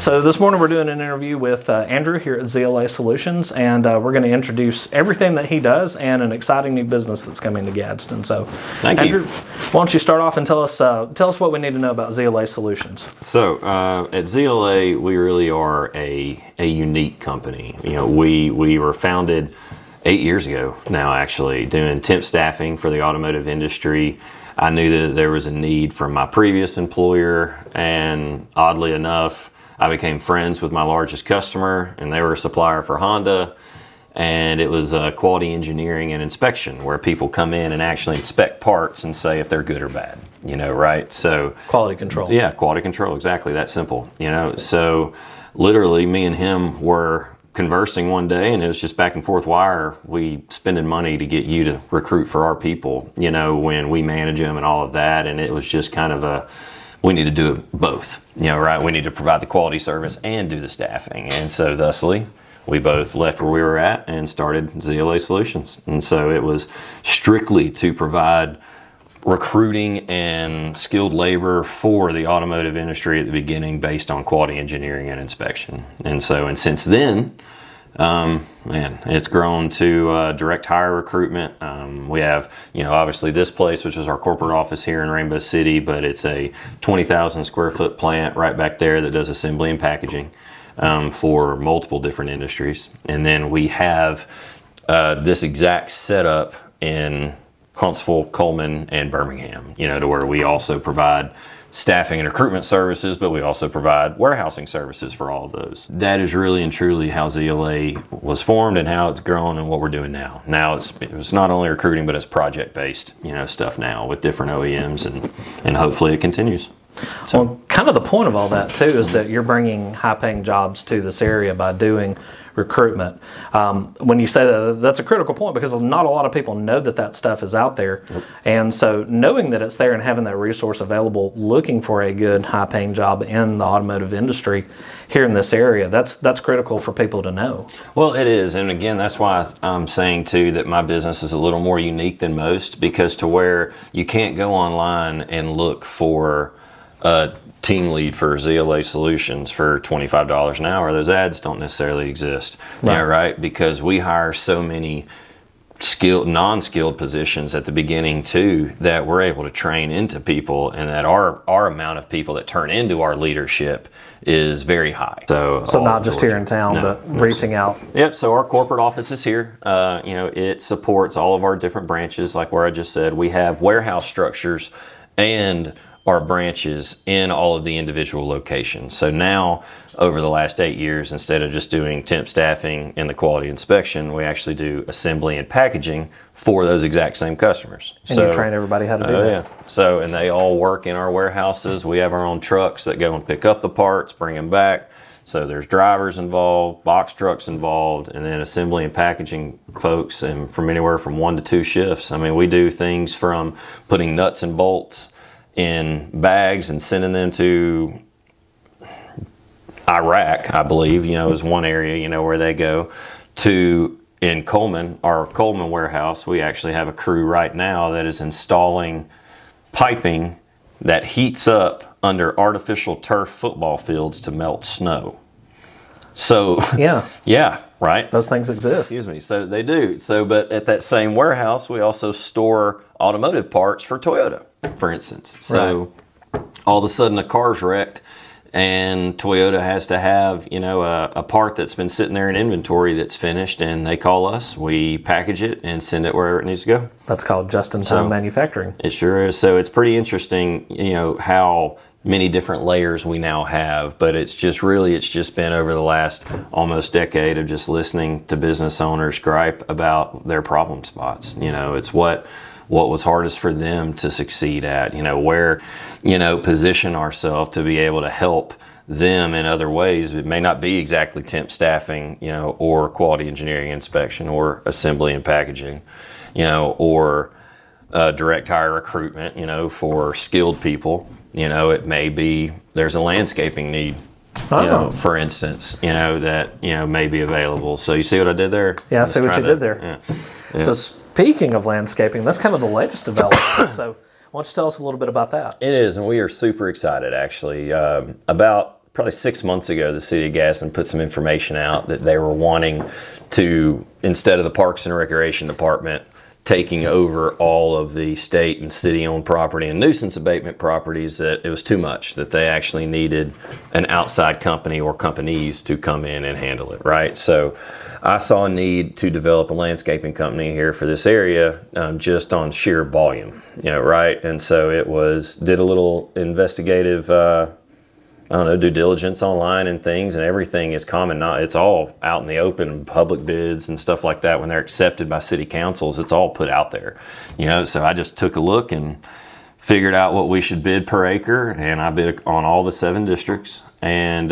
So this morning we're doing an interview with Andrew here at ZLA Solutions, and we're going to introduce everything that he does and an exciting new business that's coming to Gadsden. So, Andrew, why don't you start off and tell us what we need to know about ZLA Solutions? So at ZLA, we really are a unique company. You know, we were founded 8 years ago now, actually, doing temp staffing for the automotive industry. I knew that there was a need from my previous employer, and oddly enough, I became friends with my largest customer, and they were a supplier for Honda, and it was quality engineering and inspection, where people come in and actually inspect parts and say if they're good or bad, you know, right? So quality control. Yeah, quality control, exactly, that simple, you know. So literally me and him were conversing one day, and it was just back and forth. Why are we spending money to get you to recruit for our people, you know, when we manage them and all of that? And it was just kind of we need to do it both, you know, right? We need to provide the quality service and do the staffing. And so thusly, we both left where we were at and started ZLA Solutions. And so it was strictly to provide recruiting and skilled labor for the automotive industry at the beginning based on quality engineering and inspection. And since then, man, it's grown to direct hire recruitment. We have, you know, obviously this place, which is our corporate office here in Rainbow City, but it's a 20,000 square foot plant right back there that does assembly and packaging for multiple different industries. And then we have this exact setup in Huntsville, Coleman, and Birmingham, you know, to where we also provide staffing and recruitment services, but we also provide warehousing services for all of those. That is really and truly how ZLA was formed and how it's grown and what we're doing now. Now it's not only recruiting, but it's project-based, you know, stuff now with different OEMs, and hopefully it continues. So, well, kind of the point of all that too is that you're bringing high-paying jobs to this area by doing recruitment. When you say that, that's a critical point, because not a lot of people know that stuff is out there. Yep. And so knowing that it's there and having that resource available, looking for a good high-paying job in the automotive industry here in this area, that's critical for people to know. Well, it is. And again, that's why I'm saying too that my business is a little more unique than most, because to where you can't go online and look for a team lead for ZLA Solutions for $25 an hour. Those ads don't necessarily exist. Right. Yeah, right? Because we hire so many skilled, non-skilled positions at the beginning too, that we're able to train into people, and that our amount of people that turn into our leadership is very high. So not just here in town, but reaching out. Yep. So our corporate office is here. You know, it supports all of our different branches. Like where I just said, we have warehouse structures and our branches in all of the individual locations. So now, over the last 8 years, instead of just doing temp staffing and the quality inspection, we actually do assembly and packaging for those exact same customers. And you train everybody how to do that. Yeah. So, and they all work in our warehouses. We have our own trucks that go and pick up the parts, bring them back. So there's drivers involved, box trucks involved, and then assembly and packaging folks, and from anywhere from 1 to 2 shifts. I mean, we do things from putting nuts and bolts in bags and sending them to Iraq, I believe, you know, is one area, you know, where they go to. In Coleman, our Coleman warehouse, we actually have a crew right now that is installing piping that heats up under artificial turf football fields to melt snow. So yeah, yeah, right. Those things exist. Excuse me. So they do. So, but at that same warehouse, we also store automotive parts for Toyota, for instance. So right. All of a sudden, a car's wrecked, and Toyota has to have, you know, a part that's been sitting there in inventory that's finished, and they call us. We package it and send it wherever it needs to go. That's called just-in-time manufacturing. It sure is. So it's pretty interesting, you know, how many different layers we now have, but it's just been over the last almost decade of just listening to business owners gripe about their problem spots. You know, it's what was hardest for them to succeed at, you know, where, you know, position ourselves to be able to help them in other ways. It may not be exactly temp staffing, you know, or quality engineering inspection, or assembly and packaging, you know, or direct hire recruitment, you know, for skilled people. You know, it may be there's a landscaping need, you know, for instance, you know, that, you know, may be available. So you see what I did there? Yeah, I see what you did there. Yeah. Yeah. So speaking of landscaping, that's kind of the latest development. So why don't you tell us a little bit about that? It is, and we are super excited, actually. About probably 6 months ago, the city of Gadsden put some information out that they were wanting to, instead of the Parks and Recreation Department taking over all of the state and city-owned property and nuisance abatement properties, that it was too much, that they actually needed an outside company or companies to come in and handle it, right? So I saw a need to develop a landscaping company here for this area, just on sheer volume, right? And so it was, did a little investigative, I don't know, due diligence online and things, and everything is common. It's all out in the open, public bids and stuff like that. When they're accepted by city councils, it's all put out there, So I just took a look and figured out what we should bid per acre, and I bid on all the 7 districts, and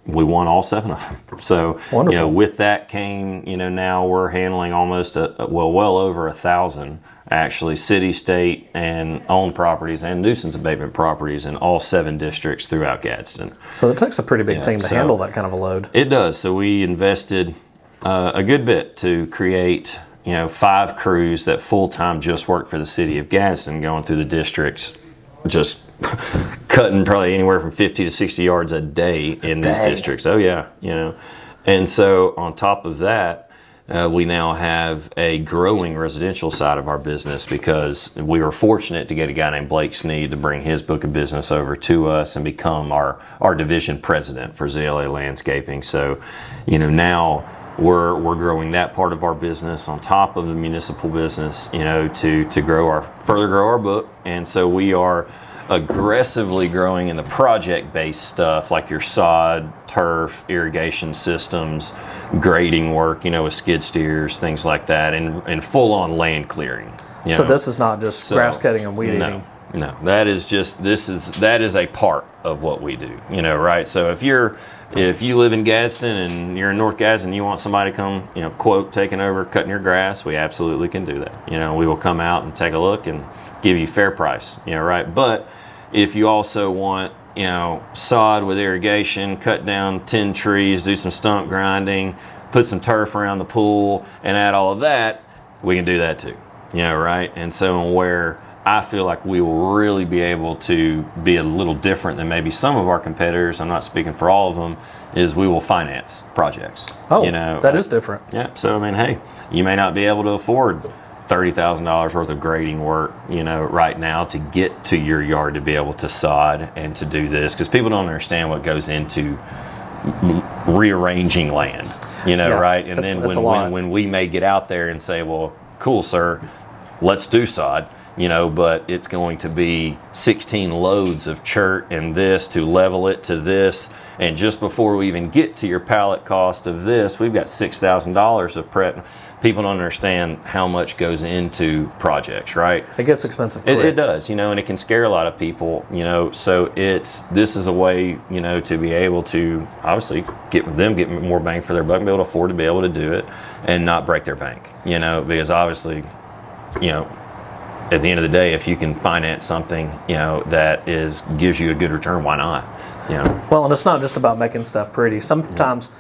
we won all 7 of them. So, wonderful. With that came, now we're handling almost well over 1,000 actually city, state, and owned properties and nuisance abatement properties in all 7 districts throughout Gadsden. So it takes a pretty big team to handle that kind of a load. It does. So we invested a good bit to create, 5 crews that full-time just work for the city of Gadsden, going through the districts, just cutting probably anywhere from 50 to 60 yards a day in these districts. Oh yeah, And so on top of that, we now have a growing residential side of our business, because we were fortunate to get a guy named Blake Sneed to bring his book of business over to us and become our division president for ZLA Landscaping. So, now we're growing that part of our business on top of the municipal business, to further grow our book. And so we are aggressively growing in the project-based stuff, like your sod, turf, irrigation systems, grading work, with skid steers, things like that, and full-on land clearing. So this is not just grass cutting and weed eating. No, that is a part of what we do, right? So if you live in Gadsden and you're in North Gadsden, you want somebody to come, quote, taking over, cutting your grass, we absolutely can do that. We will come out and take a look and give you fair price, right? But if you also want, sod with irrigation, cut down 10 trees, do some stump grinding, put some turf around the pool, and add all of that, we can do that too, right? And so where I feel like we will really be able to be a little different than maybe some of our competitors, I'm not speaking for all of them, is we will finance projects. Oh, that is different. Yeah, so hey, you may not be able to afford $30,000 worth of grading work, right now to get to your yard to be able to sod and to do this, because people don't understand what goes into rearranging land, right? And then when we may get out there and say, well, cool, sir, let's do sod, but it's going to be 16 loads of chert and this to level it to this, and just before we even get to your pallet cost of this, we've got $6,000 of prep. People don't understand how much goes into projects, right? It gets expensive quick. It does, and it can scare a lot of people, so this is a way, to be able to obviously get more bang for their buck, and be able to afford to be able to do it and not break their bank, because obviously, at the end of the day, if you can finance something, that gives you a good return, why not? Well, and it's not just about making stuff pretty. Sometimes,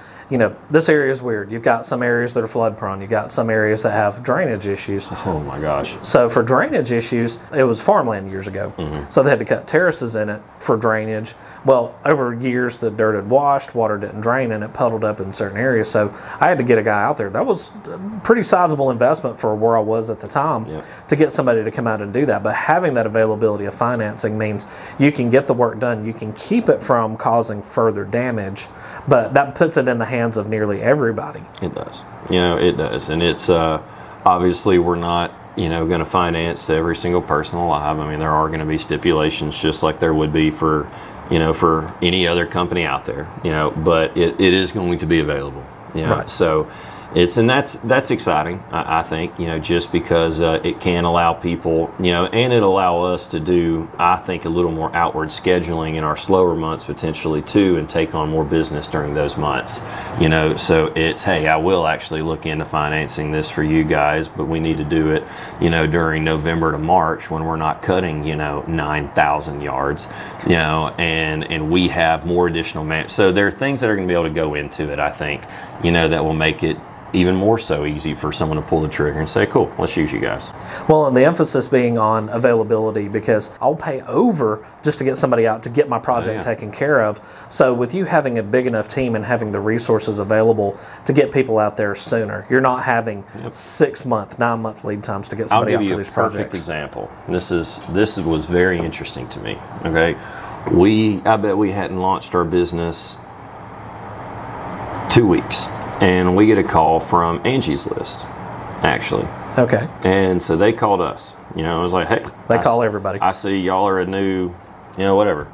this area is weird. You've got some areas that are flood prone. You've got some areas that have drainage issues. Oh my gosh. So for drainage issues, it was farmland years ago. So they had to cut terraces in it for drainage. Well, over years, the dirt had washed, water didn't drain, and it puddled up in certain areas. So I had to get a guy out there. That was a pretty sizable investment for where I was at the time to get somebody to come out and do that. But having that availability of financing means you can get the work done. You can keep it from causing further damage, but that puts it in the hands of nearly everybody. It does. It does. And it's obviously we're not going to finance to every single person alive. I mean, there are going to be stipulations, just like there would be for for any other company out there, but it is going to be available. Right. So that's exciting, I think, just because it can allow people, and it allow us to do, I think, a little more outward scheduling in our slower months potentially too, and take on more business during those months, so it's, hey, I will actually look into financing this for you guys, but we need to do it, during November to March when we're not cutting, 9,000 yards, and we have more additional so there are things that are going to be able to go into it, I think, that will make it even more so easy for someone to pull the trigger and say, cool, let's use you guys. Well, and the emphasis being on availability, because I'll pay over just to get somebody out to get my project taken care of. So with you having a big enough team and having the resources available to get people out there sooner, you're not having 6-month, 9-month lead times to get somebody out for these projects. I'll give you a perfect example. This was very interesting to me. Okay, I bet we hadn't launched our business 2 weeks. And we get a call from Angie's List, actually. Okay. And so they called us. You know, I was like, hey. They call everybody. I see y'all are a new, whatever.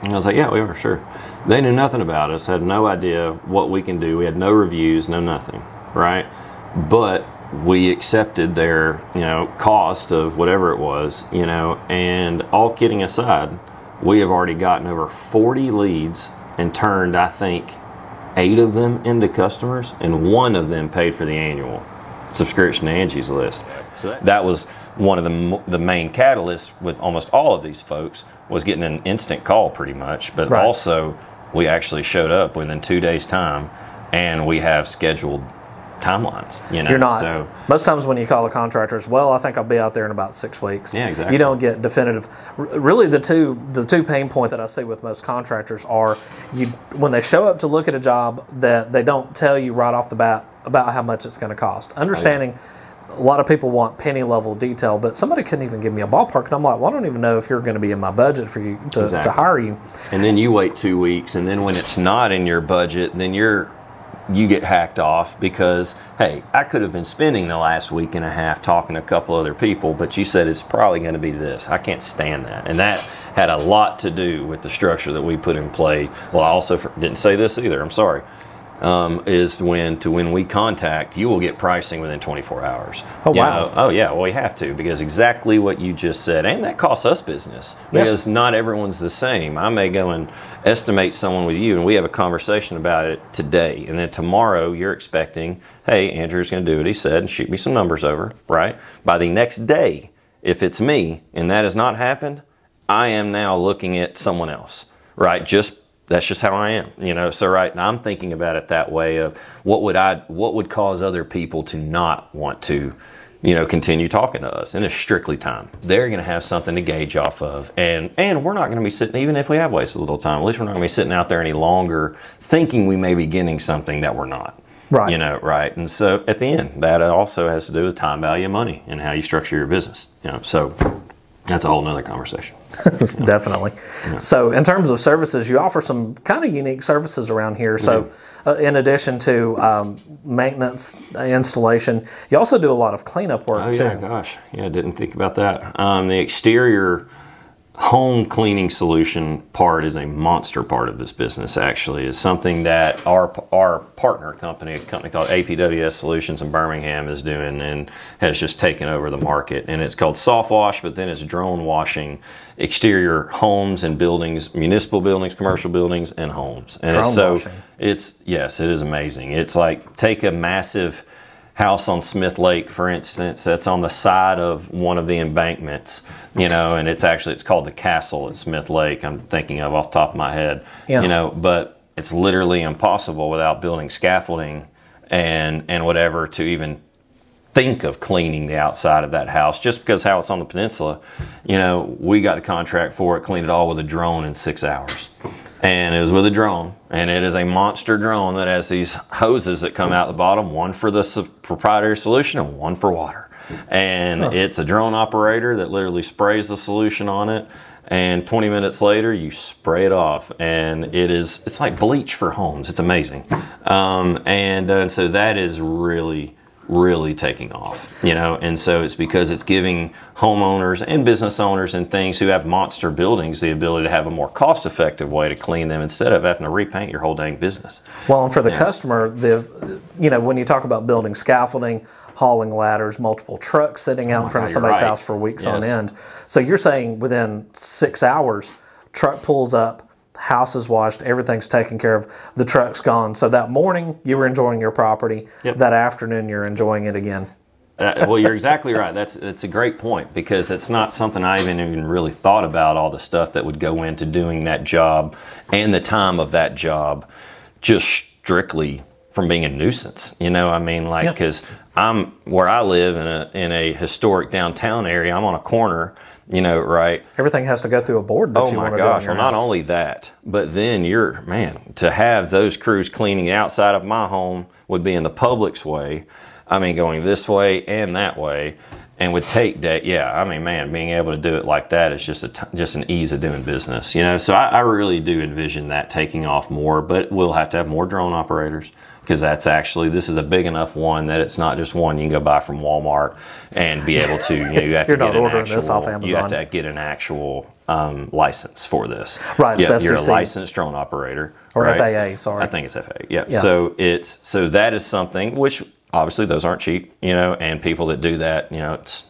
And I was like, yeah, we are, sure. They knew nothing about us, had no idea what we can do. We had no reviews, no nothing, right? But we accepted their, cost of whatever it was, and all kidding aside, we have already gotten over 40 leads and turned, I think, 8 of them into customers, and 1 of them paid for the annual subscription to Angie's List. So that was one of the main catalysts with almost all of these folks, was getting an instant call pretty much, but also we actually showed up within 2 days' time, and we have scheduled timelines. You're not. So most times when you call a contractor, it's, well, I think I'll be out there in about 6 weeks. Yeah, exactly. You don't get definitive. Really, the two pain points that I see with most contractors are when they show up to look at a job, that they don't tell you right off the bat about how much it's going to cost. Understanding a lot of people want penny level detail, but somebody couldn't even give me a ballpark, and I'm like, well, I don't even know if you're going to be in my budget for you to hire you. And then you wait 2 weeks, and then when it's not in your budget, then you get hacked off because, hey, I could have been spending the last week and a half talking to a couple other people, but you said it's probably going to be this. I can't stand that. And that had a lot to do with the structure that we put in play. Well, I also didn't say this either. I'm sorry. Is when we contact, you will get pricing within 24 hours. Oh, wow. Oh, yeah, well, we have to, because exactly what you just said, and that costs us business, because not everyone's the same. I may go and estimate someone with you, and we have a conversation about it today, and then tomorrow you're expecting, hey, Andrew's going to do what he said and shoot me some numbers over, right? By the next day, if it's me and that has not happened, I am now looking at someone else, right? That's just how I am, So right now I'm thinking about it that way of what would cause other people to not want to, continue talking to us, and it's strictly time. They're going to have something to gauge off of, and we're not going to be sitting, even if we have wasted a little time, at least we're not going to be sitting out there any longer thinking we may be getting something that we're not. Right. Right. And so at the end, that also has to do with time, value, and money, and how you structure your business. So that's a whole nother conversation. Definitely. Yeah. So in terms of services, you offer some kind of unique services around here. So in addition to maintenance, installation, you also do a lot of cleanup work too. Oh yeah, gosh. Yeah, I didn't think about that. The exterior home cleaning solution part is a monster part of this business, actually. It's something that our partner company, a company called APWS Solutions in Birmingham, is doing and has just taken over the market. And it's called soft wash, but then it's drone washing exterior homes and buildings, municipal buildings, commercial buildings, and homes. And yes, it is amazing. It's like, take a massive house on Smith Lake, for instance, that's on the side of one of the embankments, and it's called the Castle at Smith Lake, I'm thinking of off the top of my head, but it's literally impossible without building scaffolding and whatever to even think of cleaning the outside of that house, just because how it's on the peninsula. We got the contract for it, cleaned it all with a drone in 6 hours. And it was with a drone, and it is a monster drone that has these hoses that come out the bottom, one for the proprietary solution and one for water. And it's a drone operator that literally sprays the solution on it, and 20 minutes later you spray it off, and it's like bleach for homes. It's amazing. And so that is really taking off, and so it's because it's giving homeowners and business owners and things who have monster buildings the ability to have a more cost-effective way to clean them instead of having to repaint your whole dang business. Well, and for the customer, when you talk about building scaffolding, hauling ladders, multiple trucks sitting out in front of somebody's house for weeks on end. So you're saying within 6 hours, truck pulls up, house is washed, everything's taken care of, the truck's gone. So that morning you were enjoying your property, that afternoon you're enjoying it again. Well, you're exactly right. That's a great point, because it's not something I even really thought about, all the stuff that would go into doing that job and the time of that job just strictly from being a nuisance. You know, I mean, like, because I'm where I live in a historic downtown area. I'm on a corner. You know, right? Everything has to go through a board that you want to do. Oh my gosh! Well, not only that, but then to have those crews cleaning outside of my home would be in the public's way. I mean, going this way and that way, and would take that. Yeah, I mean, man, being able to do it like that is just an ease of doing business. You know, so I really do envision that taking off more, but we'll have to have more drone operators. Because this is a big enough one that it's not just one you can go buy from Walmart and be able to, you have to get this off Amazon. You have to get an actual license for this. Right, yeah, you're a licensed drone operator. Or right? FAA, sorry. I think it's FAA, yeah. So that is something which obviously those aren't cheap, you know, and people that do that, you know, it's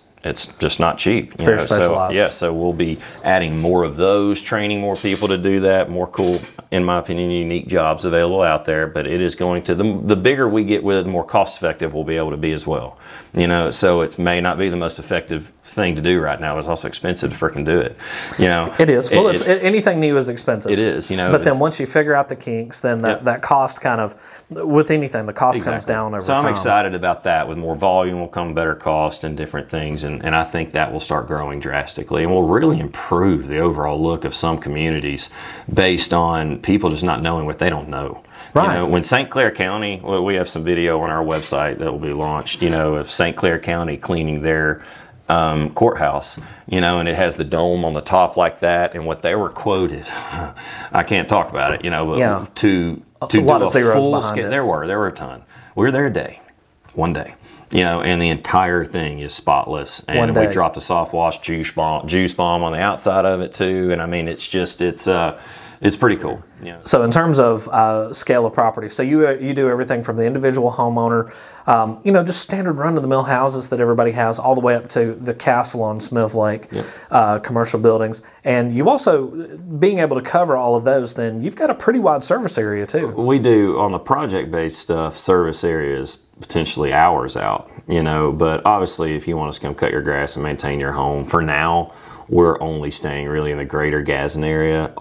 just not cheap. It's very specialized. So, so we'll be adding more of those, training more people to do that, more cool, in my opinion, unique jobs available out there. But it is going to, the bigger we get with it, the more cost effective we'll be able to be as well. You know, so it may not be the most effective thing to do right now. It's also expensive to freaking do it. You know, it is. Well, anything new is expensive. It is, you know. But then once you figure out the kinks, then that cost kind of, with anything, the cost comes down over time. So I'm excited about that. With more volume will come better cost and different things. And I think that will start growing drastically and will really improve the overall look of some communities based on people just not knowing what they don't know. Right. You know, when St. Clair County, well, we have some video on our website that will be launched, you know, of St. Clair County cleaning their courthouse, you know, and it has the dome on the top like that, and what they were quoted, I can't talk about it, you know, but to do a full scale, there were a ton. We were there one day, you know, and the entire thing is spotless, and we dropped a soft wash juice bomb on the outside of it too, and I mean, it's pretty cool. Yeah. So in terms of scale of property, so you do everything from the individual homeowner, you know, just standard run-of-the-mill houses that everybody has, all the way up to the castle on Smith Lake, commercial buildings. And you also, being able to cover all of those, then you've got a pretty wide service area too. We do, on the project-based stuff, service areas potentially hours out, you know, but obviously if you want us to come cut your grass and maintain your home, for now, we're only staying really in the greater Gadsden area.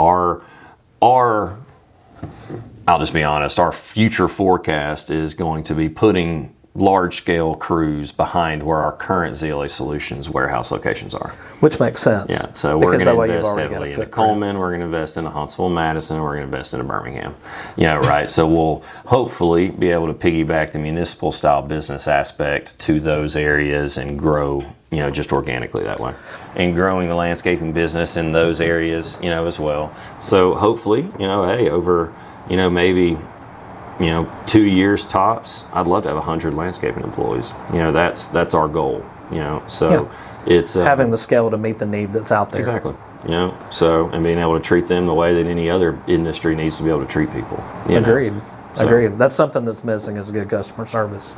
I'll just be honest, our future forecast is going to be putting large-scale crews behind where our current ZLA Solutions warehouse locations are. Which makes sense. Yeah, so we're going to invest heavily in Coleman, we're going to invest in Huntsville, Madison, we're going to invest in Birmingham. Yeah, right. So we'll hopefully be able to piggyback the municipal-style business aspect to those areas and grow, you know, just organically that way. And growing the landscaping business in those areas, you know, as well. So hopefully, you know, hey, over, you know, maybe, you know, 2 years tops, I'd love to have 100 landscaping employees. You know, that's our goal, you know. So it's having the scale to meet the need that's out there. Exactly. You know, so, and being able to treat them the way that any other industry needs to be able to treat people. Agreed. Agreed. That's something that's missing, is good customer service.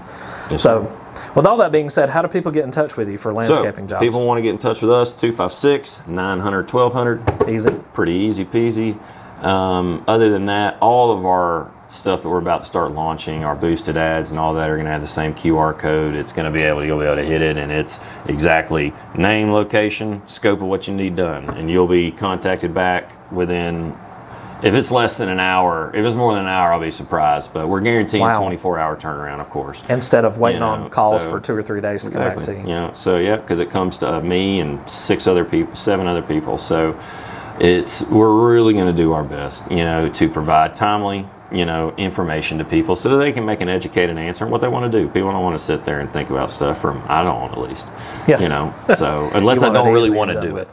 Yes, so, with all that being said, how do people get in touch with you for landscaping jobs? People want to get in touch with us, 256-900-1200. Easy. Pretty easy peasy. Other than that, all of our stuff that we're about to start launching, our boosted ads and all that, are going to have the same QR code. It's going to you'll be able to hit it, and it's exactly name, location, scope of what you need done, and you'll be contacted back within, if it's less than an hour. If it's more than an hour, I'll be surprised, but we're guaranteeing 24-hour turnaround, of course. Instead of waiting on calls for 2 or 3 days to come back to you. You know, so yeah, because it comes to me and 7 other people. So we're really going to do our best, you know, to provide timely, you know, information to people so that they can make an educated answer on what they want to do. People don't want to sit there and think about stuff I don't want, at least. Yeah. You know, so unless I don't really want to do it.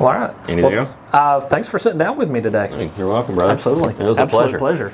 Well, all right. Anything else? Thanks for sitting down with me today. Hey, you're welcome, brother. Absolutely. It was a pleasure.